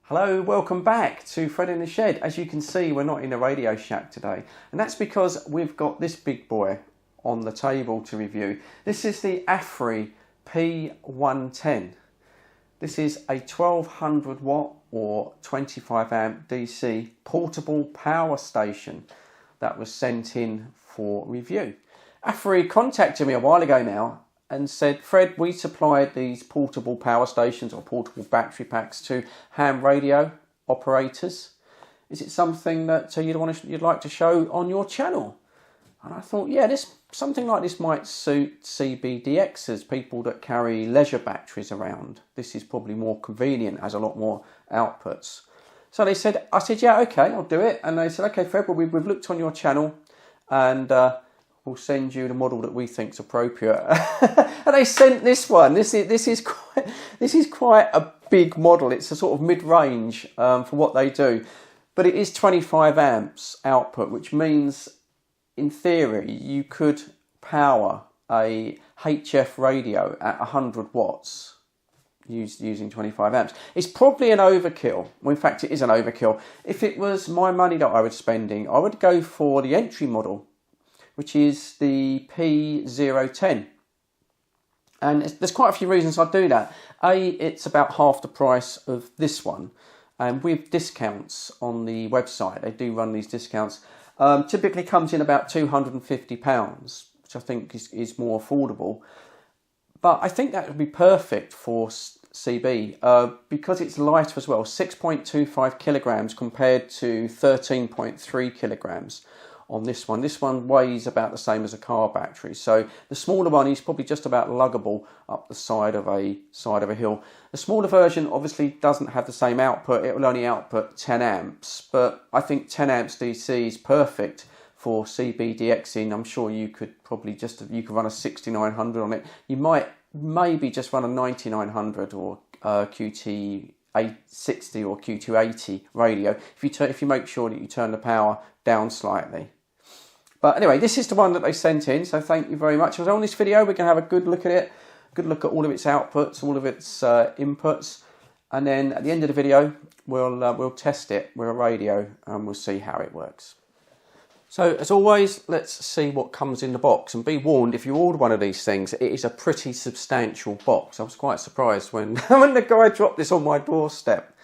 Hello, welcome back to Fred in the Shed. As you can see, we're not in a Radio Shack today, and that's because we've got this big boy on the table to review. This is the AFERY P110. This is a 1200 watt or 25 amp DC portable power station that was sent in for review. AFERY contacted me a while ago now and said, Fred, we supplied these portable power stations or portable battery packs to ham radio operators. Is it something that you'd like to show on your channel? And I thought, yeah, something like this might suit CBDXers, people that carry leisure batteries around. This is probably more convenient, has a lot more outputs. So I said, yeah, okay, I'll do it. And they said, okay, Fred, well, we've looked on your channel and we'll send you the model that we think's appropriate. And they sent this one. This is quite a big model. It's a sort of mid-range for what they do, but it is 25 amps output, which means in theory you could power a HF radio at 100 watts using 25 amps. It's probably an overkill. Well, in fact, it is an overkill. If it was my money that I was spending, I would go for the entry model, which is the P10. And there's quite a few reasons I do that. A, it's about half the price of this one. And with discounts on the website, they do run these discounts. Typically comes in about £250, which I think is more affordable. But I think that would be perfect for CB because it's lighter as well, 6.25 kilograms compared to 13.3 kilograms on this one. This one weighs about the same as a car battery. So the smaller one is probably just about luggable up the side of a hill. The smaller version obviously doesn't have the same output. It will only output 10 amps, but I think 10 amps DC is perfect for CBDXing. I'm sure you could probably you could run a 6900 on it. You might maybe just run a 9900 or QT 860 or Q280 radio if you make sure that you turn the power down slightly. But anyway, this is the one that they sent in, so thank you very much. On this video, we're going to have a good look at it, good look at all of its outputs, all of its inputs, and then at the end of the video, we'll test it with a radio and we'll see how it works. So as always, let's see what comes in the box, and be warned, if you order one of these things, it is a pretty substantial box. I was quite surprised when the guy dropped this on my doorstep.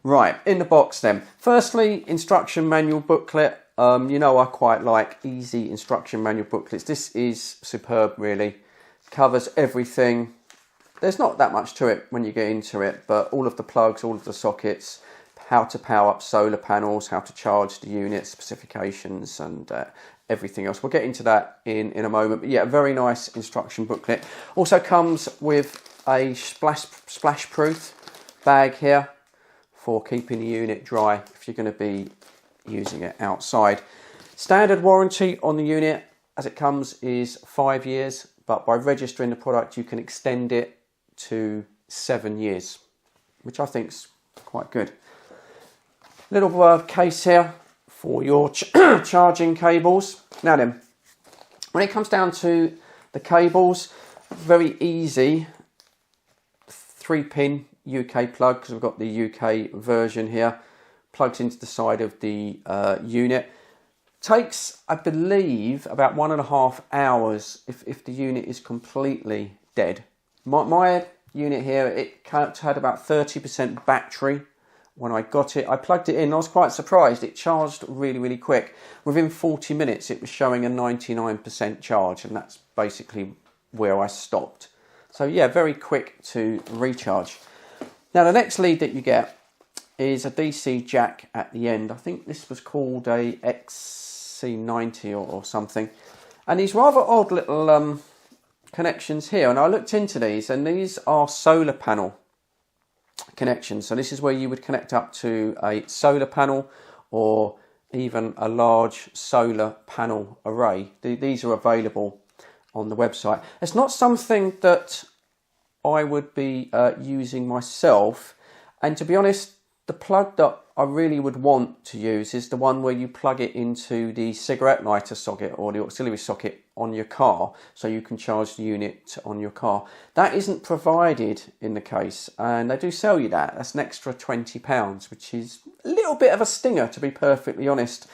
Right, in the box then. Firstly, instruction manual booklet. You know I quite like easy instruction manual booklets. This is superb, really. Covers everything. There's not that much to it when you get into it, but all of the plugs, all of the sockets, how to power up solar panels, how to charge the unit, specifications, and everything else. We'll get into that in a moment. But yeah, a very nice instruction booklet. Also comes with a splash-proof bag here for keeping the unit dry if you're going to be using it outside. Standard warranty on the unit as it comes is 5 years, but by registering the product you can extend it to 7 years, which I think is quite good. Little case here for your charging cables. Now then, when it comes down to the cables, very easy 3-pin UK plug, because we've got the UK version here, plugs into the side of the unit. Takes, I believe, about 1.5 hours if the unit is completely dead. My unit here, it had about 30% battery when I got it. I plugged it in, I was quite surprised. It charged really, really quick. Within 40 minutes, it was showing a 99% charge, and that's basically where I stopped. So yeah, very quick to recharge. Now the next lead that you get is a DC jack at the end. I think this was called a XC90 or something. And these rather odd little connections here. And I looked into these, and these are solar panel connections. So this is where you would connect up to a solar panel or even a large solar panel array. These are available on the website. It's not something that I would be using myself, and to be honest, the plug that I really would want to use is the one where you plug it into the cigarette lighter socket or the auxiliary socket on your car, so you can charge the unit on your car. That isn't provided in the case, and they do sell you that. That's an extra £20, which is a little bit of a stinger, to be perfectly honest,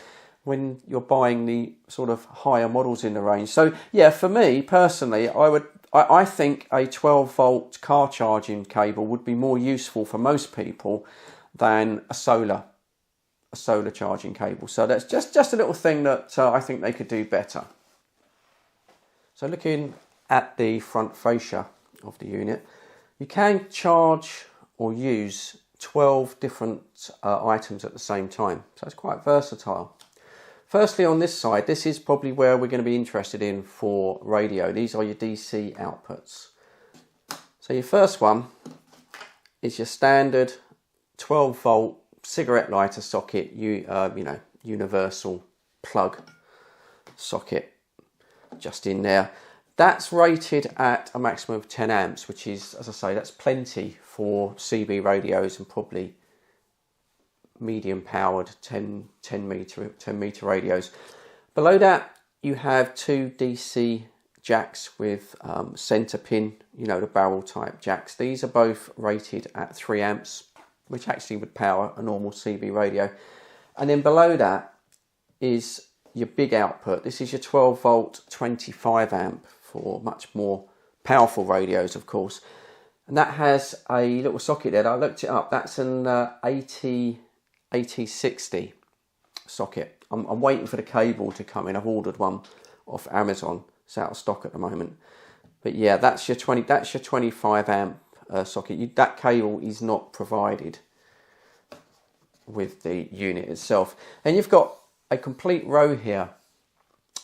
when you're buying the sort of higher models in the range. So yeah, for me personally, I think a 12-volt car charging cable would be more useful for most people than a solar charging cable. So that's just a little thing that I think they could do better. So looking at the front fascia of the unit, you can charge or use 12 different items at the same time. So it's quite versatile. Firstly, on this side, this is probably where we're going to be interested in for radio. These are your DC outputs. So your first one is your standard 12-volt cigarette lighter socket, universal plug socket, just in there. That's rated at a maximum of 10 amps, which is, as I say, that's plenty for CB radios and probably medium powered 10 meter radios. Below that, you have two DC jacks with center pin, the barrel type jacks. These are both rated at 3 amps, which actually would power a normal CB radio. And then below that is your big output. This is your 12 volt 25 amp for much more powerful radios, of course. And that has a little socket there. I looked it up. That's an 8060 socket. I'm waiting for the cable to come in. I've ordered one off Amazon. It's out of stock at the moment. But yeah, that's your 25 amp socket. That cable is not provided with the unit itself. And you've got a complete row here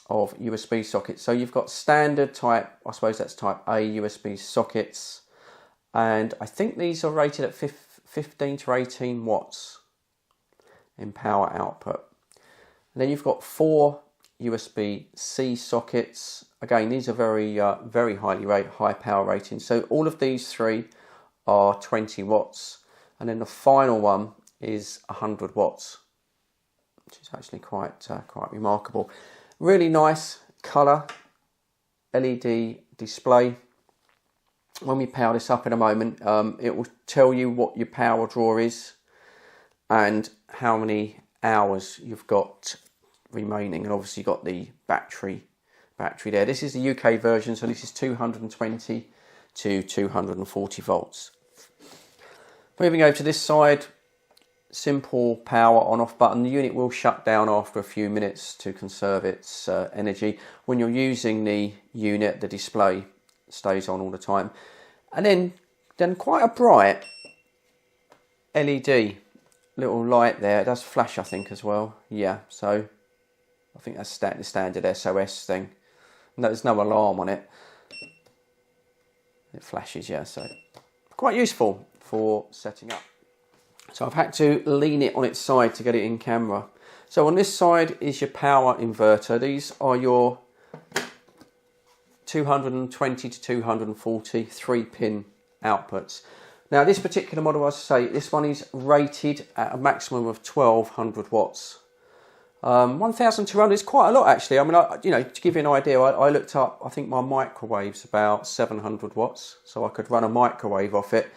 of USB sockets. So you've got standard type, I suppose that's type A USB sockets, and I think these are rated at 15 to 18 watts in power output. And then you've got 4 USB-C sockets. Again, these are very high power ratings. So all of these 3 are 20 watts, and then the final one is 100 watts, which is actually quite remarkable. Really nice colour LED display. When we power this up in a moment, it will tell you what your power draw is and how many hours you've got remaining, and obviously you've got the battery there. This is the UK version, so this is 220 to 240 volts. Moving over to this side, simple power on off button. The unit will shut down after a few minutes to conserve its energy. When you're using the unit, the display stays on all the time. And then quite a bright LED little light there. It does flash, I think, as well. Yeah, so I think that's the standard SOS thing. No, there's no alarm on it. It flashes, yeah, so quite useful for setting up. So I've had to lean it on its side to get it in camera. So on this side is your power inverter. These are your 220 to 240 3-pin outputs. Now this particular model, as I say, this one is rated at a maximum of 1200 watts. 1200 is quite a lot actually. I mean, to give you an idea, I looked up, I think my microwave's about 700 watts. So I could run a microwave off it.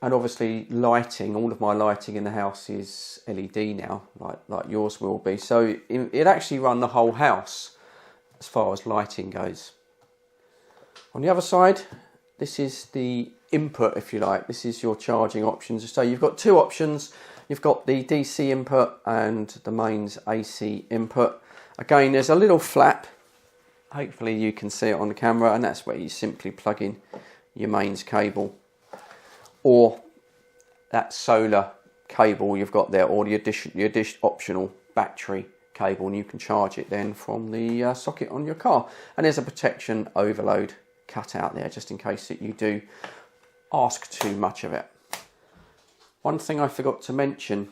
And obviously lighting, all of my lighting in the house is LED now, like yours will be. So it actually run the whole house as far as lighting goes. On the other side, this is the input, if you like. This is your charging options. So you've got 2 options. You've got the DC input and the mains AC input. Again, there's a little flap. Hopefully you can see it on the camera, and that's where you simply plug in your mains cable, or that solar cable you've got there, or the optional battery cable, and you can charge it then from the socket on your car. And there's a protection overload cut out there, just in case that you do ask too much of it. One thing I forgot to mention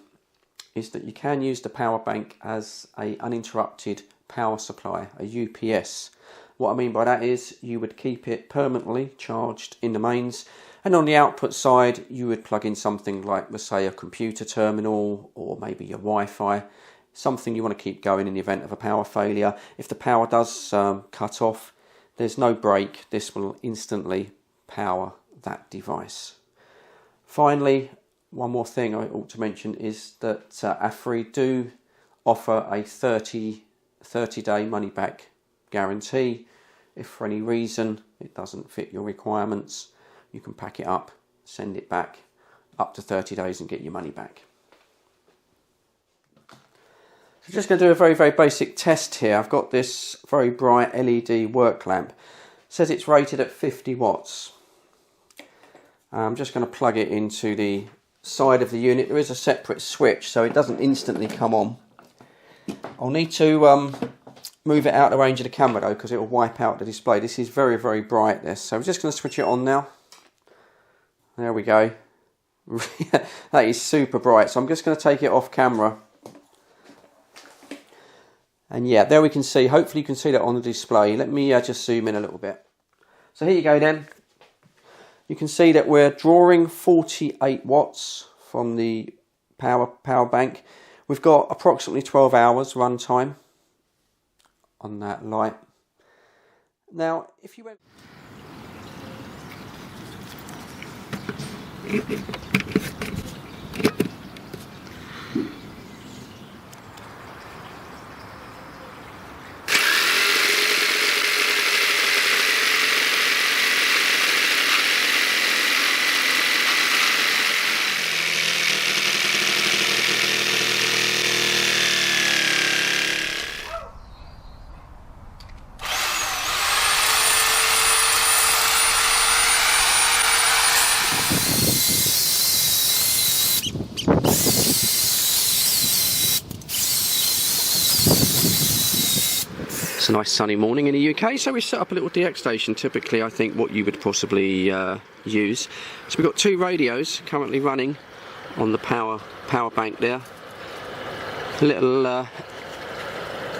is that you can use the power bank as a uninterrupted power supply, a UPS. What I mean by that is you would keep it permanently charged in the mains, And on the output side, you would plug in something like, let's say, a computer terminal or maybe your Wi-Fi, something you want to keep going in the event of a power failure. If the power does cut off, there's no break. This will instantly power that device. Finally, one more thing I ought to mention is that Afrey do offer a 30-day money-back guarantee. If for any reason it doesn't fit your requirements, you can pack it up, send it back up to 30 days and get your money back. So just going to do a very, very basic test here. I've got this very bright LED work lamp. It says it's rated at 50 watts. I'm just going to plug it into the side of the unit. There is a separate switch, so it doesn't instantly come on. I'll need to move it out of the range of the camera though, because it will wipe out the display. This is very, very bright, this. So I'm just going to switch it on now. There we go. That is super bright. So I'm just going to take it off camera. And yeah, there we can see. Hopefully you can see that on the display. Let me just zoom in a little bit. So here you go then. You can see that we're drawing 48 watts from the power bank. We've got approximately 12 hours run time on that light. Now, if you went... It's a nice sunny morning in the UK, so we set up a little DX station, typically I think what you would possibly use. So we've got two radios currently running on the power bank there. A little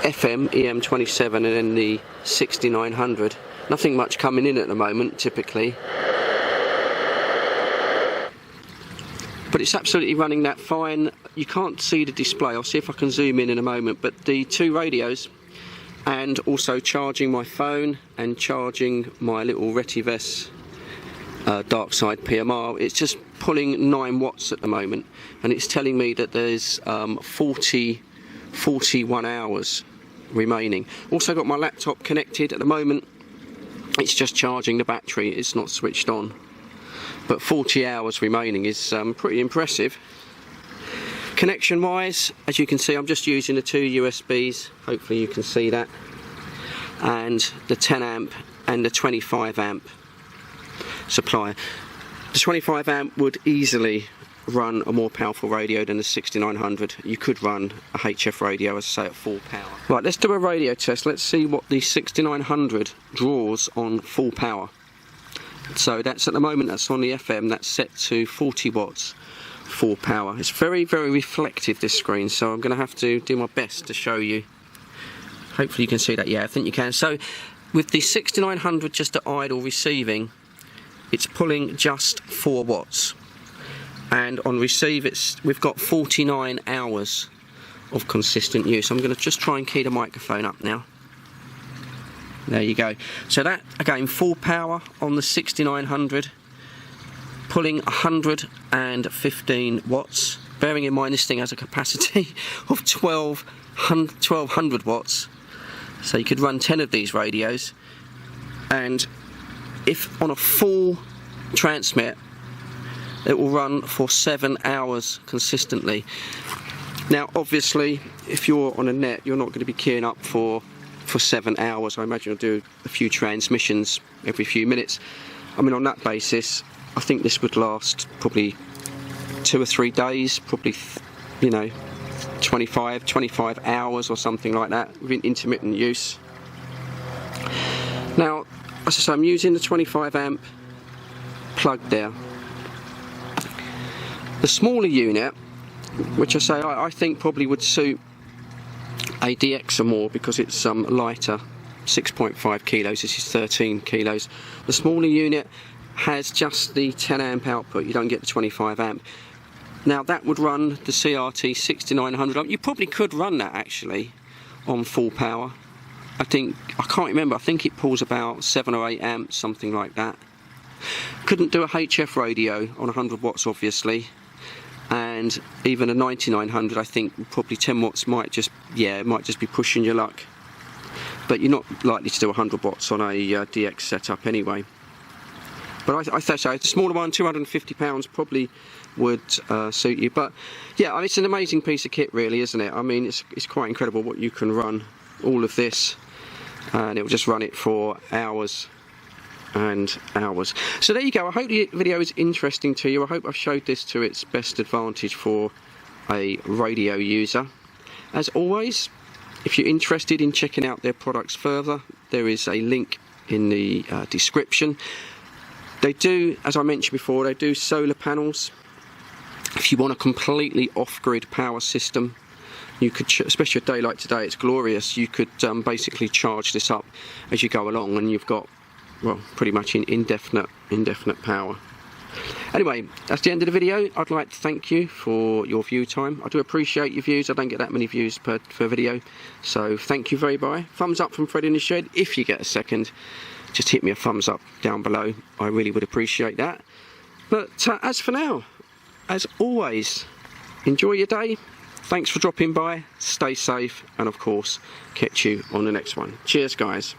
FM EM27 and then the 6900. Nothing much coming in at the moment, typically. But it's absolutely running that fine. You can't see the display. I'll see if I can zoom in a moment, but the two radios, and also charging my phone and charging my little Retivest dark side PMR, it's just pulling 9 watts at the moment, and it's telling me that there's 41 hours remaining. Also got my laptop connected at the moment. It's just charging the battery, it's not switched on, but 40 hours remaining is pretty impressive. Connection wise, as you can see, I'm just using the two USBs, hopefully you can see that, and the 10 amp and the 25 amp supplier. The 25 amp would easily run a more powerful radio than the 6900. You could run a HF radio, as I say, at full power. Right, let's do a radio test. Let's see what the 6900 draws on full power. So that's at the moment, that's on the FM, that's set to 40 watts. Full power. It's very, very reflective, this screen, so I'm going to have to do my best to show you. Hopefully you can see that. Yeah, I think you can. So with the 6900 just at idle receiving, it's pulling just 4 watts, and on receive we've got 49 hours of consistent use. I'm going to just try and key the microphone up now. There you go. So that, again, full power on the 6900, pulling 115 watts. Bearing in mind this thing has a capacity of 1200 watts, so you could run 10 of these radios, and if on a full transmit it will run for 7 hours consistently. Now obviously if you're on a net, you're not going to be keying up for 7 hours. I imagine you'll do a few transmissions every few minutes. I mean, on that basis, I think this would last probably 2 or 3 days, probably, you know, 25 hours or something like that, with intermittent use. Now, as I say, I'm using the 25 amp plug there. The smaller unit, which I think probably would suit a DX or more, because it's lighter, 6.5 kilos, this is 13 kilos. The smaller unit has just the 10 amp output. You don't get the 25 amp. Now that would run the CRT 6900. You probably could run that actually on full power. I can't remember, I think it pulls about 7 or 8 amps, something like that. Couldn't do a HF radio on 100 watts obviously, and even a 9900, I think probably 10 watts might just be pushing your luck. But you're not likely to do 100 watts on a DX setup anyway. But I think so. The smaller one, £250, probably would suit you. But yeah, I mean, it's an amazing piece of kit really, isn't it? I mean, it's quite incredible what you can run all of this, and it will just run it for hours and hours. So there you go. I hope the video is interesting to you. I hope I've showed this to its best advantage for a radio user. As always, if you're interested in checking out their products further, there is a link in the description. They do, as I mentioned before, they do solar panels. If you want a completely off-grid power system, you could, especially a day like today, it's glorious, you could basically charge this up as you go along, and you've got, well, pretty much indefinite power. Anyway, that's the end of the video. I'd like to thank you for your view time. I do appreciate your views. I don't get that many views per video, so thank you very much. Thumbs up from Fred in the Shed. If you get a second, just hit me a thumbs up down below. I really would appreciate that. But as for now, as always, enjoy your day. Thanks for dropping by. Stay safe, and of course, catch you on the next one. Cheers, guys.